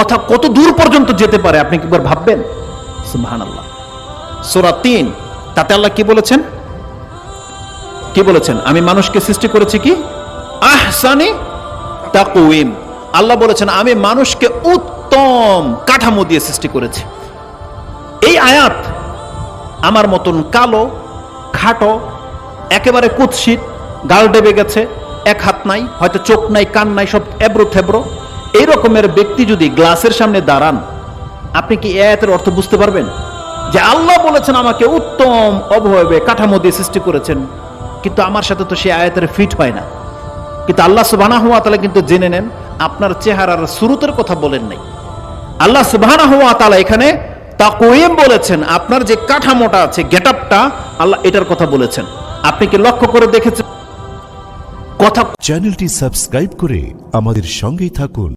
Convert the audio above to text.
কথা কত দূর পর্যন্ত যেতে পারে আপনি কি একবার ভাববেন? সুবহানাল্লাহ। সূরা ৩ তাতে আল্লাহ কি বলেছেন? কি বলেছেন? আমি মানুষকে সৃষ্টি করেছি কি আহসানি তাকওয়িম। আল্লাহ বলেছেন আমি মানুষকে উত্তম কাঠামো দিয়ে সৃষ্টি করেছি। এই আয়াত আমার মতন কালো, খাটো, একেবারে কুৎসিত, গাল ডেবে গেছে, এক হাত নাই, হয়তো চোখ নাই, কান নাই, সব এবড়ো থেবড়ো, এই রকমের ব্যক্তি যদি গ্লাসের সামনে দাঁড়ান, আপনি কি এই আয়াতের অর্থ বুঝতে পারবেন? যে আল্লাহ বলেছেন আমাকে উত্তম অবয়বে কাঠামো দিয়ে সৃষ্টি করেছেন, কিন্তু আমার সাথে তো সেই আয়াতের ফিট হয় না। কিন্তু আল্লাহ সুবহানাহু ওয়া তাআলা কিন্তু জেনে নেন আপনার চেহারার সুরতের কথা বলেন নাই। আল্লাহ সুবহানাহু ওয়া তাআলা এখানে তাকওয়িম বলেছেন, আপনার যে কাঠামোটা আছে, গেটআপটা, আল্লাহ এটার কথা বলেছেন। আপনি কি লক্ষ্য করে দেখেছেন? কথা চ্যানেলটি সাবস্ক্রাইব করে আমাদের সঙ্গেই থাকুন।